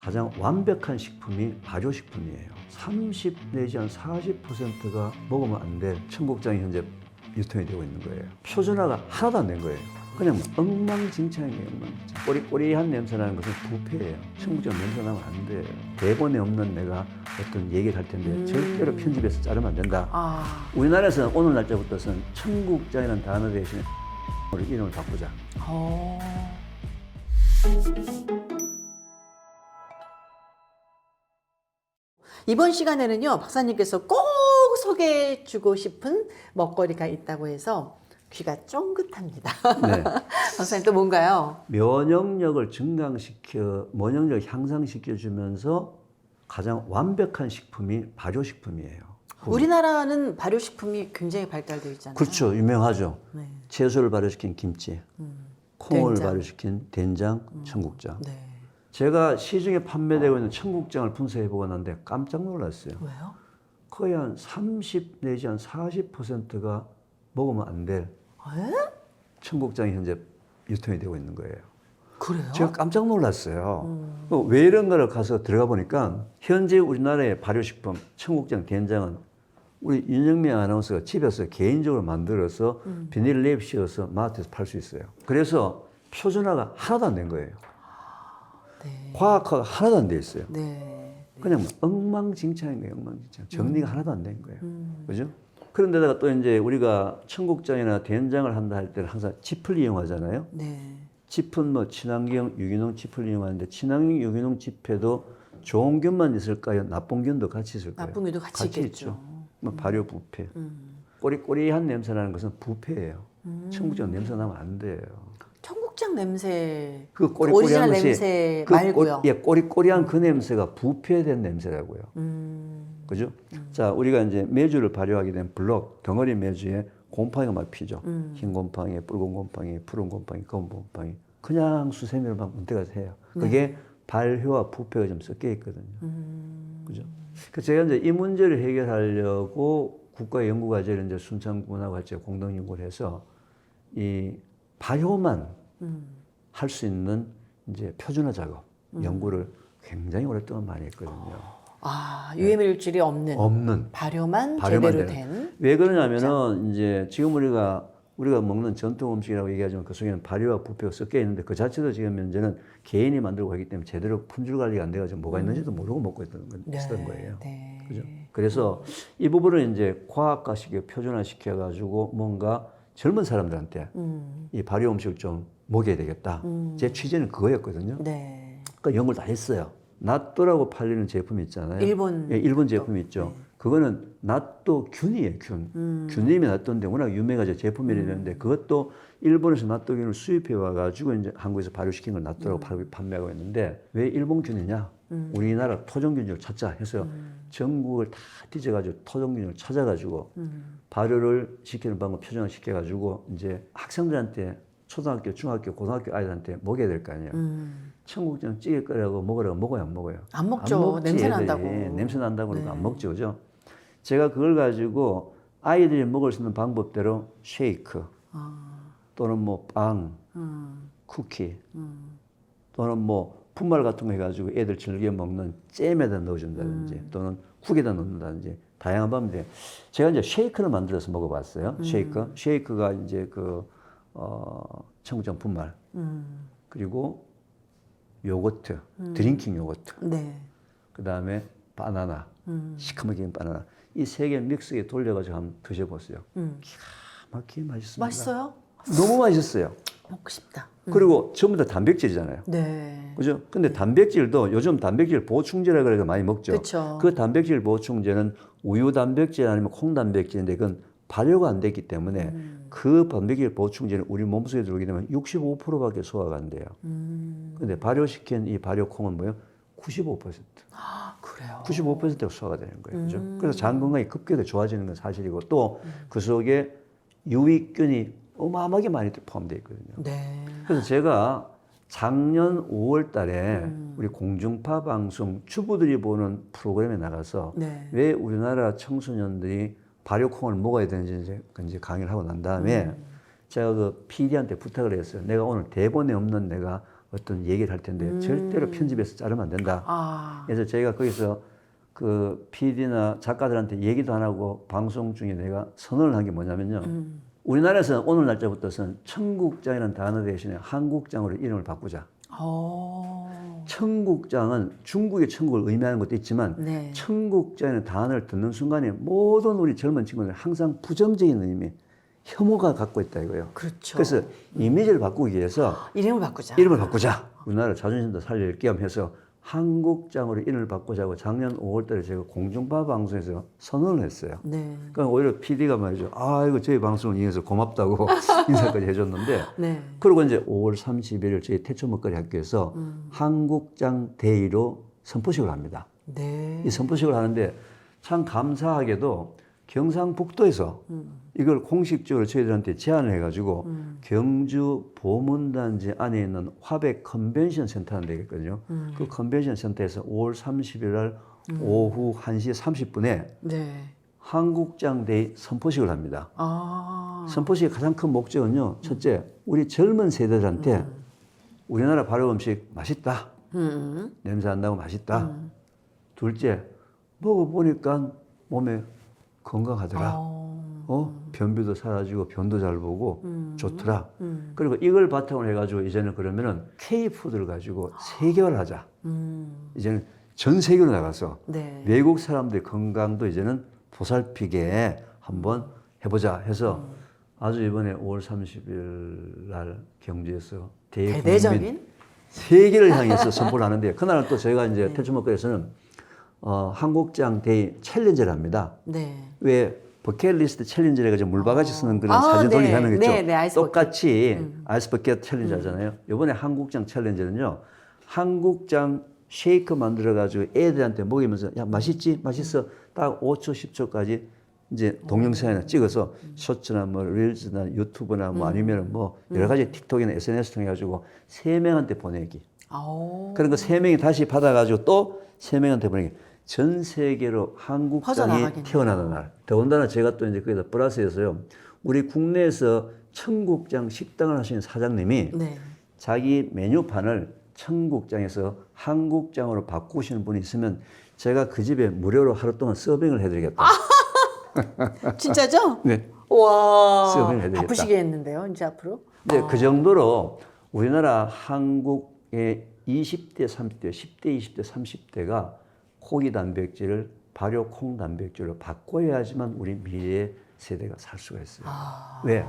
가장 완벽한 식품이 발효식품이에요. 30 내지 한 40%가 먹으면 안 될 청국장이 현재 유통이 되고 있는 거예요. 표준화가 하나도 안 된 거예요. 그냥 엉망진창이에요. 엉망진창. 꼬리꼬리한 냄새 나는 것은 부패예요. 청국장 냄새 나면 안 돼요. 대본에 없는 내가 어떤 얘기를 할 텐데 절대로 편집해서 자르면 안 된다. 우리나라에서는 오늘 날짜부터는 청국장이라는 단어 대신에 이름을 바꾸자. 이번 시간에는요, 박사님께서 꼭 소개해주고 싶은 먹거리가 있다고 해서 귀가 쫑긋합니다. 네. 박사님 또 뭔가요? 면역력을 증강시켜, 면역력을 향상시켜주면서 가장 완벽한 식품이 발효식품이에요. 우리나라는 발효식품이 굉장히 발달되어 있잖아요. 그렇죠. 유명하죠. 네. 채소를 발효시킨 김치, 콩을 된장. 발효시킨 된장, 청국장. 네. 제가 시중에 판매되고 있는 청국장을 분석해보고 났는데 깜짝 놀랐어요. 왜요? 거의 한 30 내지 한 40%가 먹으면 안 될 청국장이 현재 유통이 되고 있는 거예요. 그래요? 제가 깜짝 놀랐어요. 왜 이런 거를 가서 들어가 보니까 현재 우리나라의 발효식품, 청국장, 된장은 우리 윤영미 아나운서가 집에서 개인적으로 만들어서 비닐랩 씌워서 마트에서 팔 수 있어요. 그래서 표준화가 하나도 안 된 거예요. 네. 과학화가 하나도 안 돼 있어요. 네. 그냥 엉망진창인 거예요, 엉망진창. 정리가 하나도 안 된 거예요. 그죠? 그런데다가 또 이제 우리가 청국장이나 된장을 한다 할 때는 항상 짚을 이용하잖아요. 네. 짚은 뭐 친환경, 유기농 짚을 이용하는데 친환경, 유기농 짚에도 좋은 균만 있을까요? 나쁜 균도 같이 있을까요? 나쁜 균도 같이 있겠죠. 뭐 발효 부패. 꼬리꼬리한 냄새 나는 것은 부패예요. 청국장 냄새 나면 안 돼요. 청국장 냄새, 그 꼬리꼬리한 오리지널 것이 냄새 그 말고요. 꼬리꼬리한 그 냄새가 부패된 냄새라고요. 그죠? 자, 우리가 이제 메주를 발효하게 된 블록, 덩어리 메주에 곰팡이가 막 피죠. 흰 곰팡이, 붉은 곰팡이, 푸른 곰팡이, 검은 곰팡이. 그냥 수세미로 막 문대가서 해요. 그게 발효와 부패가 좀 섞여 있거든요. 그죠? 그 제가 이제 이 문제를 해결하려고 국가연구과제를 이제 순창군하고 같이 공동 연구를 해서 이 발효만 할 수 있는 이제 표준화 작업, 연구를 굉장히 오랫동안 많이 했거든요. 유해물질이 없는 발효만 제대로 된. 왜 그러냐면은 이제 지금 우리가 먹는 전통 음식이라고 얘기하지만 그 속에는 발효와 부패가 섞여 있는데 그 자체도 지금 현재는 개인이 만들고 하기 때문에 제대로 품질 관리가 안 돼가지고 뭐가 있는지도 모르고 먹고 있던 거예요. 네. 그죠? 그래서 이 부분을 이제 과학화시켜 표준화시켜 가지고 뭔가 젊은 사람들한테 이 발효 음식을 좀 먹여야 되겠다. 제 취지는 그거였거든요. 네. 그러니까 연구를 다 했어요. 나또라고 팔리는 제품 있잖아요. 일본. 예, 일본 제품이 있죠. 그거는 나또 균이에요, 균. 균님이 나또인데 워낙 유명하죠. 제품이 되는데 그것도 일본에서 나또균을 수입해 와가지고 이제 한국에서 발효시킨 걸 나또라고 판매하고 있는데 왜 일본 균이냐? 우리나라 토종균을 찾자 해서 전국을 다 뒤져가지고 토종균을 찾아가지고 발효를 시키는 방법 표준화 시켜가지고 이제 학생들한테 초등학교, 중학교, 고등학교 아이들한테 먹여야 될 거 아니에요. 청국장 찌개 끓여고 먹으라고 먹어요, 안 먹어요? 안 먹죠. 안 먹지, 냄새 애들이. 난다고. 냄새 난다고 그러고 안 먹죠, 그죠? 제가 그걸 가지고 아이들이 먹을 수 있는 방법대로 쉐이크 또는 뭐 빵, 쿠키 또는 뭐 분말 같은 거 해가지고 애들 즐겨 먹는 잼에다 넣어준다든지 또는 국에다 넣는다든지 다양한 방법인데 제가 이제 쉐이크를 만들어서 먹어봤어요. 쉐이크가 이제 청국장 분말 그리고 요거트, 드링킹 요거트 네. 그 다음에 바나나, 시커멓게 익은 바나나 이 세 개 믹스에 돌려가지고 한번 드셔보세요. 기가 막히게 맛있습니다. 맛있어요? 너무 맛있어요. 먹고 싶다. 그리고 전부 다 단백질이잖아요. 네. 그죠? 근데 단백질도 요즘 단백질 보충제라 그래서 많이 먹죠. 그쵸. 그 단백질 보충제는 우유 단백질 아니면 콩 단백질인데 그건 발효가 안 됐기 때문에 그 단백질 보충제는 우리 몸속에 들어오게 되면 65%밖에 소화가 안 돼요. 근데 발효시킨 이 발효콩은 뭐예요? 95%. 그래요. 95%가 소화가 되는 거예요. 그죠? 그래서 장 건강이 급격히 좋아지는 건 사실이고 또 그 속에 유익균이 어마어마하게 많이 포함되어 있거든요. 네. 그래서 제가 작년 5월 달에 우리 공중파 방송 주부들이 보는 프로그램에 나가서 네. 왜 우리나라 청소년들이 발효콩을 먹어야 되는지 이제 강의를 하고 난 다음에 제가 그 PD한테 부탁을 했어요. 내가 오늘 대본에 없는 내가 어떤 얘기를 할 텐데 절대로 편집해서 자르면 안 된다. 아. 그래서 저희가 거기서 그 PD나 작가들한테 얘기도 안 하고 방송 중에 내가 선언을 한 게 뭐냐면요. 우리나라에서는 오늘 날짜부터는 청국장이라는 단어 대신에 한국장으로 이름을 바꾸자. 청국장은 중국의 천국을 의미하는 것도 있지만 네. 청국장이라는 단어를 듣는 순간에 모든 우리 젊은 친구들 항상 부정적인 의미, 혐오가 갖고 있다 이거예요. 그렇죠. 그래서 이미지를 바꾸기 위해서 이름을 바꾸자. 이름을 바꾸자. 우리나라 자존심도 살릴 겸 해서 한국장으로 이름을 바꾸자고 작년 5월달에 제가 공중파 방송에서 선언을 했어요. 네. 그러니까 오히려 PD가 말이죠. 아, 이거 저희 방송을 이용해서 고맙다고 인사까지 해줬는데. 네. 그리고 이제 5월 31일 저희 태초 먹거리 학교에서 한국장 데이로 선포식을 합니다. 네. 이 선포식을 하는데 참 감사하게도 경상북도에서 이걸 공식적으로 저희들한테 제안을 해가지고 경주 보문단지 안에 있는 화백 컨벤션 센터라는 데가 있거든요. 그 컨벤션 센터에서 5월 30일 날 오후 1시 30분에 네. 한국장 데이 선포식을 합니다. 아. 선포식의 가장 큰 목적은요. 첫째, 우리 젊은 세대들한테 우리나라 발효 음식 맛있다. 냄새 안 나고 맛있다. 둘째, 먹어보니까 몸에 건강하더라. 변비도 사라지고 변도 잘 보고 좋더라. 그리고 이걸 바탕으로 해가지고 이제는 그러면은 K푸드를 가지고 세계화를 하자. 이제는 전 세계로 나가서 네. 외국 사람들의 건강도 이제는 보살피게 한번 해보자 해서 아주 이번에 5월 30일 날 경주에서 대대적인 세계를 향해서 선포를 하는데 그날 또 저희가 이제 태초목걸에서는 한국장 데이 챌린저를 합니다. 네. 왜 버킷리스트 챌린저를 해가지고 물바가지 쓰는 그런 사진 돌리기 네. 하는 거 있죠. 네, 네, 아이스 똑같이 아이스 버킷 챌린저 하잖아요. 이번에 한국장 챌린저는요. 한국장 쉐이크 만들어가지고 애들한테 먹이면서 야 맛있지? 맛있어? 딱 5초 10초까지 이제 동영상이나 찍어서 쇼츠나 뭐 릴즈나 유튜브나 뭐 아니면 뭐 여러 가지 틱톡이나 SNS 통해 가지고 3명한테 보내기. 그런 거 3명이 다시 받아가지고 또 3명한테 보내기. 전 세계로 한국장이 퍼져나가겠네요. 태어나는 날. 더군다나 제가 또 이제 거기다 플러스해서요. 우리 국내에서 청국장 식당을 하시는 사장님이 네. 자기 메뉴판을 청국장에서 한국장으로 바꾸시는 분이 있으면 제가 그 집에 무료로 하루 동안 서빙을 해드리겠다. 진짜죠? 네. 와. 서빙을 해드리겠다. 바쁘시겠는데요, 이제 앞으로? 근데 그 정도로 우리나라 한국의 20대, 30대, 10대, 20대, 30대가 고기 단백질을 발효 콩 단백질로 바꿔야지만 우리 미래 세대가 살 수가 있어요. 왜?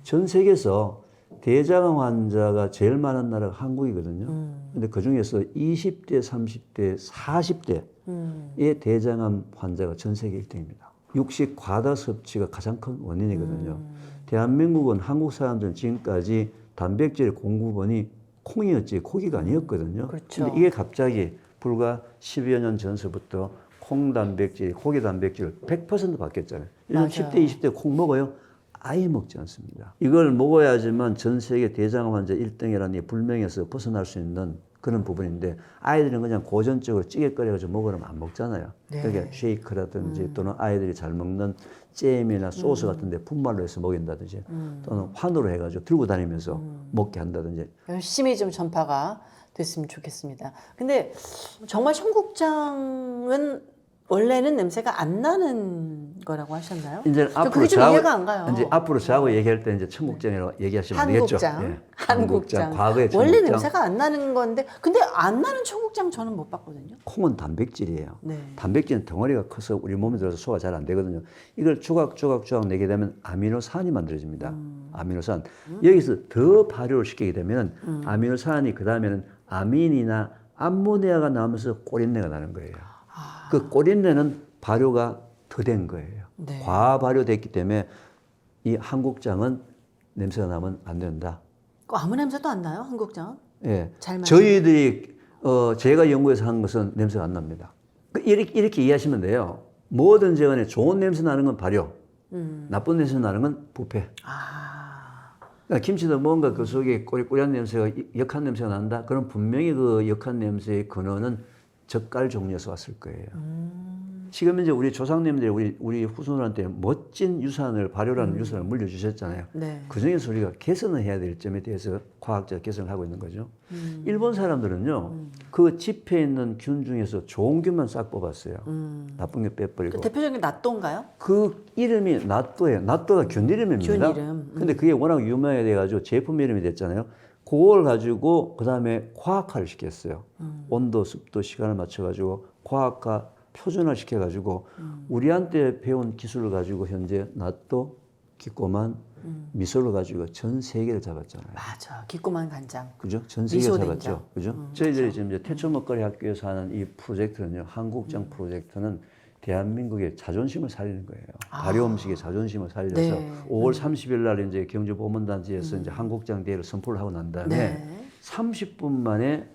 전 세계에서 대장암 환자가 제일 많은 나라가 한국이거든요. 근데 그 중에서 20대, 30대, 40대의 대장암 환자가 전 세계 1등입니다. 육식 과다 섭취가 가장 큰 원인이거든요. 대한민국은 한국 사람들은 지금까지 단백질 공급원이 콩이었지 고기가 아니었거든요. 그렇죠. 근데 이게 갑자기 불과 10여 년 전서부터 콩 단백질, 고기 단백질을 100% 바뀌었잖아요. 요즘 10대, 20대 콩 먹어요? 아예 먹지 않습니다. 이걸 먹어야지만 전 세계 대장암 환자 1등이라는 이 불명에서 벗어날 수 있는 그런 부분인데 아이들은 그냥 고전적으로 찌개 끓여가지고 먹으면 안 먹잖아요. 네. 그러니까 쉐이크라든지 또는 아이들이 잘 먹는 잼이나 소스 같은 데 분말로 해서 먹인다든지 또는 환으로 해가지고 들고 다니면서 먹게 한다든지. 열심히 좀 전파가 됐으면 좋겠습니다. 근데 정말 청국장은 원래는 냄새가 안 나는 거라고 하셨나요? 이제 저 그게 좀 이해가 안 가요. 이제 앞으로 저하고 얘기할 때 이제 청국장이라고 얘기하시면 되겠죠. 예. 한국장. 과거의 청국장. 원래 냄새가 안 나는 건데, 근데 안 나는 청국장 저는 못 봤거든요. 콩은 단백질이에요. 네. 단백질은 덩어리가 커서 우리 몸에 들어서 소화 잘 안 되거든요. 이걸 조각 내게 되면 아미노산이 만들어집니다. 아미노산. 여기서 더 발효를 시키게 되면 아미노산이 그 다음에는 아민이나 암모니아가 나오면서 꼬린내가 나는 거예요. 그 꼬린내는 발효가 더 된 거예요. 네. 과발효됐기 때문에 이 한국장은 냄새가 나면 안 된다. 아무 냄새도 안 나요, 한국장은? 예. 잘 저희들이 제가 연구해서 한 것은 냄새가 안 납니다. 이렇게 이해하시면 돼요. 뭐든지 간에 좋은 냄새 나는 건 발효, 나쁜 냄새 나는 건 부패. 그러니까 김치도 뭔가 그 속에 꼬리꼬리한 냄새가 역한 냄새가 난다. 그럼 분명히 그 역한 냄새의 근원은 젓갈 종류에서 왔을 거예요. 지금 이제 우리 조상님들이 우리 후손들한테 멋진 유산을 발효라는 유산을 물려주셨잖아요. 네. 그 중에서 우리가 개선을 해야 될 점에 대해서 과학적 개선을 하고 있는 거죠. 일본 사람들은요, 그 짚에 있는 균 중에서 좋은 균만 싹 뽑았어요. 나쁜 게 빼버리고. 그 대표적인 게 나또인가요? 그 이름이 나또예요. 나또가 균 이름입니다. 균 이름. 근데 그게 워낙 유명해 돼가지고 제품 이름이 됐잖아요. 그걸 가지고 그 다음에 과학화를 시켰어요. 온도, 습도, 시간을 맞춰가지고 과학화 표준화 시켜가지고 우리한테 배운 기술을 가지고 현재 나또, 기꼬만, 미소를 가지고 전 세계를 잡았잖아요. 맞아. 기꼬만 간장. 그죠? 전 세계를 미소된장. 잡았죠. 그죠? 저희들이 지금 이제 태초 먹거리 학교에서 하는 이 프로젝트는요, 한국장 프로젝트는 대한민국의 자존심을 살리는 거예요. 발효 음식의 자존심을 살려서 네. 5월 30일 날 이제 경주보문단지에서 이제 한국장 대회를 선포를 하고 난 다음에 네. 30분 만에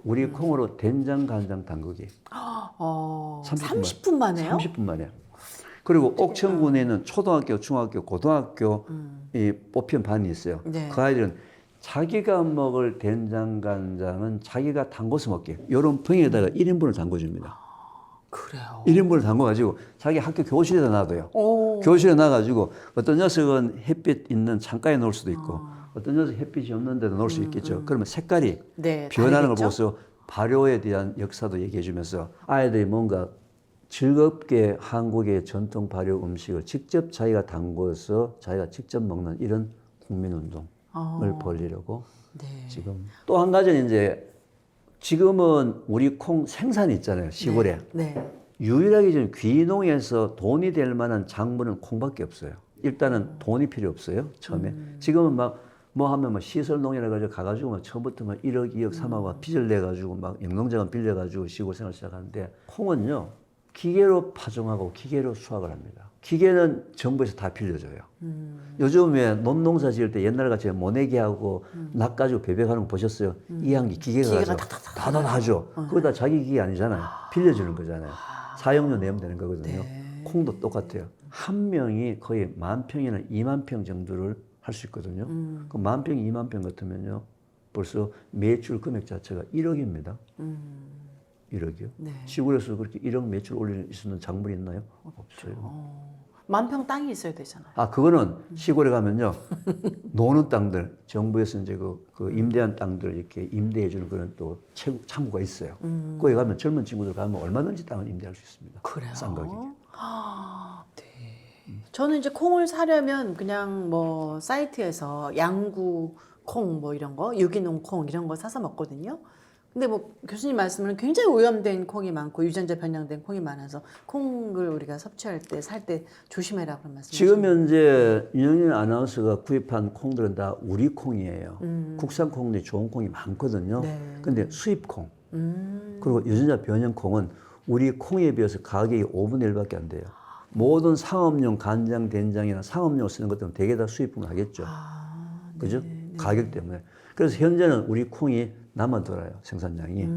우리 콩으로 된장 간장 담그기. 30분 만에요? 30분 만에. 그리고 옥천군에 있는 초등학교, 중학교, 고등학교 이 뽑힌 반이 있어요. 네. 그 아이들은 자기가 먹을 된장 간장은 자기가 담궈서 먹게. 요런 병에다가 1인분을 담궈줍니다. 그래요. 1인분을 담궈가지고 자기 학교 교실에다 놔둬요. 오. 교실에 놔가지고 어떤 녀석은 햇빛 있는 창가에 놓을 수도 있고 어떤 녀석 햇빛이 없는 데도 놓을 수 있겠죠. 그러면 색깔이 네, 변하는 걸 다르겠죠? 보고서 발효에 대한 역사도 얘기해 주면서 아이들이 뭔가 즐겁게 한국의 전통 발효 음식을 직접 자기가 담궈서 자기가 직접 먹는 이런 국민운동을 벌이려고 네. 지금 또 한 가지는 이제 지금은 우리 콩 생산이 있잖아요. 시골에. 네. 유일하게 지금 귀농에서 돈이 될 만한 작물은 콩밖에 없어요. 일단은 돈이 필요 없어요. 처음에. 지금은 막 뭐 하면 뭐 시설 농이라 가지고 가가지고 막 처음부터 막 1억, 2억, 3억 빚을 내 가지고 막 영농자금 빌려 가지고 시골 생활 시작하는데 콩은요 기계로 파종하고 기계로 수확을 합니다. 기계는 정부에서 다 빌려줘요. 요즘에 논농사 지을 때 옛날 같이 모내기하고 낙 가지고 배백하는 거 보셨어요? 이항기 기계가 가지고 다 하죠. 그거 다 자기 기계 아니잖아요. 빌려주는 거잖아요. 사용료 내면 되는 거거든요. 콩도 똑같아요. 한 명이 거의 10,000평이나 20,000평 정도를 할 수 있거든요. 그 10,000평, 20,000평 같으면요. 벌써 매출 금액 자체가 1억입니다. 1억이요? 네. 시골에서 그렇게 1억 매출 올릴 수 있는 작물이 있나요? 없어요. 만평 땅이 있어야 되잖아요. 아, 그거는 시골에 가면요. 노는 땅들, 정부에서 이제 그 임대한 땅들 이렇게 임대해 주는 그런 또 창구가 있어요. 거기 가면 젊은 친구들 가면 얼마든지 땅을 임대할 수 있습니다. 그래요? 싼 가격에. 네. 저는 이제 콩을 사려면 그냥 뭐 사이트에서 양구 콩 뭐 이런 거, 유기농 콩 이런 거 사서 먹거든요. 근데 뭐 교수님 말씀은 굉장히 오염된 콩이 많고 유전자 변형된 콩이 많아서 콩을 우리가 섭취할 때 살 때 조심해라 그런 말씀. 지금 현재 윤영인 아나운서가 구입한 콩들은 다 우리 콩이에요. 국산 콩들이 좋은 콩이 많거든요. 네. 근데 수입 콩 그리고 유전자 변형 콩은 우리 콩에 비해서 가격이 5분의 1밖에 안 돼요. 모든 상업용 간장, 된장이나 상업용 쓰는 것들은 대개 다 수입품을 하겠죠. 그죠? 가격 때문에. 그래서 현재는 우리 콩이 남아돌아요. 생산량이.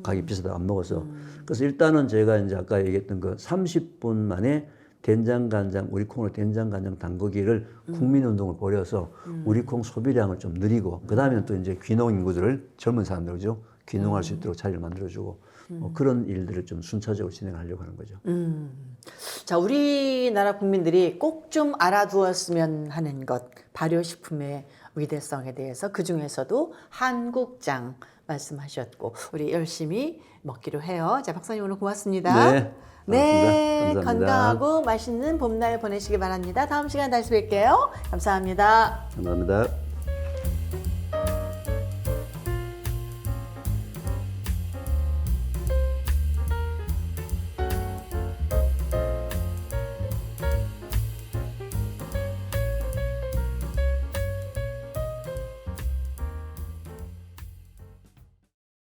가격이 비싸다 안 먹어서. 그래서 일단은 제가 이제 아까 얘기했던 그 30분 만에 된장, 간장, 우리 콩으로 된장, 간장 담그기를 국민운동을 벌여서 우리 콩 소비량을 좀 늘리고, 그 다음에는 또 이제 귀농 인구들을 젊은 사람들이죠. 귀농할 수 있도록 자리를 만들어주고, 그런 일들을 좀 순차적으로 진행하려고 하는 거죠. 자, 우리나라 국민들이 꼭 좀 알아두었으면 하는 것, 발효식품의 위대성에 대해서 그 중에서도 한국장 말씀하셨고 우리 열심히 먹기로 해요. 자, 박사님 오늘 고맙습니다. 네, 네, 감사합니다. 건강하고 맛있는 봄날 보내시기 바랍니다. 다음 시간 다시 뵐게요. 감사합니다. 감사합니다.